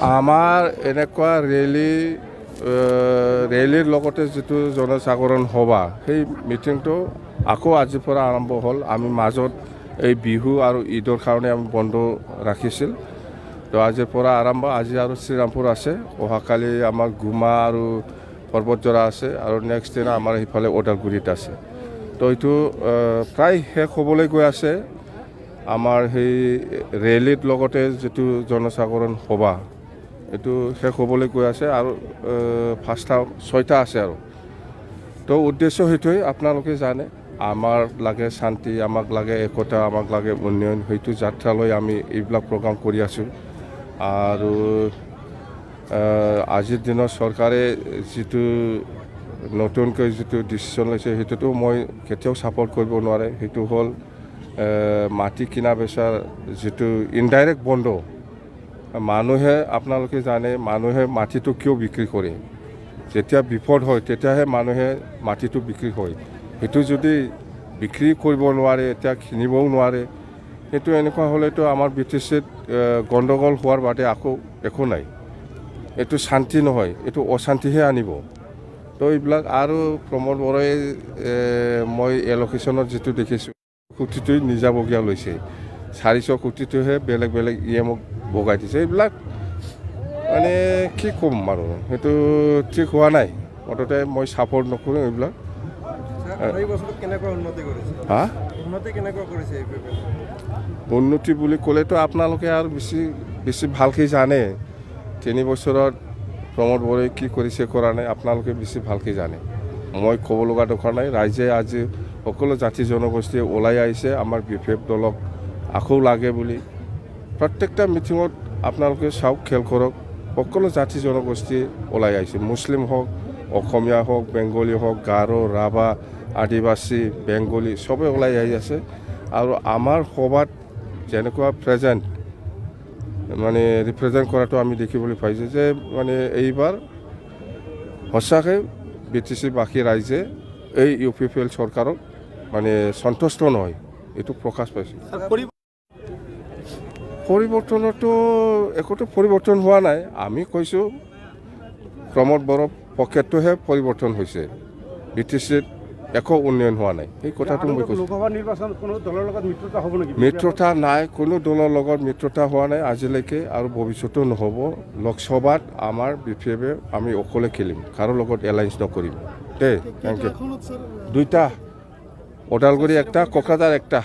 আমাৰ এনেকুৱা ৰেলীৰ লগতে যিটো জনজাগৰণ সভা সেই মিটিংটো আকৌ আজিৰ পৰা আৰম্ভ হ'ল। আমি মাজত এই বিহু আৰু ঈদৰ কাৰণে আমি বন্ধ ৰাখিছিল। তো আজিৰ পৰা আৰম্ভ। আজি আৰু শ্ৰীৰামপুৰ আছে, অহাকালি আমাৰ গুমা আৰু পৰ্বতজৰা আছে, আৰু নেক্সট দিনা আমাৰ সিফালে ওদালগুৰিত আছে। তো এইটো প্ৰায় শেষ হ'বলৈ গৈ আছে। আমাৰ সেই ৰেলীৰ লগতে যিটো জনজাগৰণ সভা এইটো শেষ হ'বলৈ গৈ আছে, আৰু 6টা আছে আৰু। তো উদ্দেশ্য সেইটোৱে, আপোনালোকে জানে আমাৰ লাগে শান্তি, আমাক লাগে একতা, আমাক লাগে উন্নয়ন। সেইটো যাত্ৰালৈ আমি এইবিলাক প্ৰগ্ৰাম কৰি আছোঁ। আৰু আজিৰ দিনত চৰকাৰে যিটো নতুনকৈ যিটো ডিচিশ্যন লৈছে সেইটোতো মই কেতিয়াও ছাপোৰ্ট কৰিব নোৱাৰে। সেইটো হ'ল মাটি কিনা বেচাৰ যিটো ইনডাইৰেক্ট বন্ধ। মানুহে, আপোনালোকে জানে মানুহে মাটিটো কিয় বিক্ৰী কৰে? যেতিয়া বিপদ হয় তেতিয়াহে মানুহে মাটিটো বিক্ৰী হয়। সেইটো যদি বিক্ৰী কৰিব নোৱাৰে, এতিয়া কিনিবও নোৱাৰে, সেইটো এনেকুৱা হ'লেতো আমাৰ BTCত গণ্ডগোল হোৱাৰ বাদে আকৌ একো নাই। এইটো শান্তি নহয়, এইটো অশান্তিহে আনিব। তো এইবিলাক আৰু প্ৰমোদ বৰাই মই এলোকেশ্যনত যিটো দেখিছোঁ, কোটিটোৱে নিজাববীয়া লৈছে, 400 কোটিটোহে বেলেগ বেলেগ EMক বগাই দিছে। এইবিলাক মানে কি ক'ম আৰু, সেইটো ঠিক হোৱা নাই। মুঠতে মই ছাপোৰ্ট নকৰোঁ এইবিলাক। উন্নতি বুলি ক'লেতো আপোনালোকে আৰু বেছি ভালকৈ জানে। 3 বছৰত প্ৰমোদ বৰাই কি কৰিছে কৰা নাই আপোনালোকে বেছি ভালকৈ জানে। মই ক'ব লগা দৰকাৰ নাই। ৰাইজে আজি সকলো জাতি জনগোষ্ঠীয়ে ওলাই আহিছে আমাৰ BPF দলক আকৌ লাগে বুলি। প্ৰত্যেকটা মিটিঙত আপোনালোকে চাওক, খেল কৰক, সকলো জাতি জনগোষ্ঠী ওলাই আহিছে। মুছলিম হওক, অসমীয়া হওক, বেংগলী হওক, গাৰো, ৰাভা, আদিবাসী, বেংগলী চবেই ওলাই আহি আছে। আৰু আমাৰ সভাত যেনেকুৱা ৰিপ্ৰেজেণ্ট কৰাটো আমি দেখিবলৈ পাইছোঁ যে মানে এইবাৰ সঁচাকৈ BTC-বাসী ৰাইজে এই UPPL চৰকাৰক মানে সন্তুষ্ট নহয়, এইটো প্ৰকাশ পাইছে। পৰিৱৰ্তনতো একোতো পৰিৱৰ্তন হোৱা নাই। আমি কৈছোঁ প্ৰমোদ বড়োৰ পকেটটোহে পৰিৱৰ্তন হৈছে, BTCত একো উন্নয়ন হোৱা নাই। সেই কথাটো মই কৈছোঁ। লোকসভা নিৰ্বাচন কোনো দলৰ লগত মিত্ৰতা হ'ব নেকি? মিত্ৰতা নাই, কোনো দলৰ লগত মিত্ৰতা হোৱা নাই আজিলৈকে, আৰু ভৱিষ্যতেও নহ'ব। লোকসভাত আমাৰ BPF আমি অকলে খেলিম, কাৰো লগত এলায়েন্স নকৰিম। দেই, থেংক ইউ। 2টা, ওদালগুৰি 1টা, কোকৰাঝাৰ 1টা।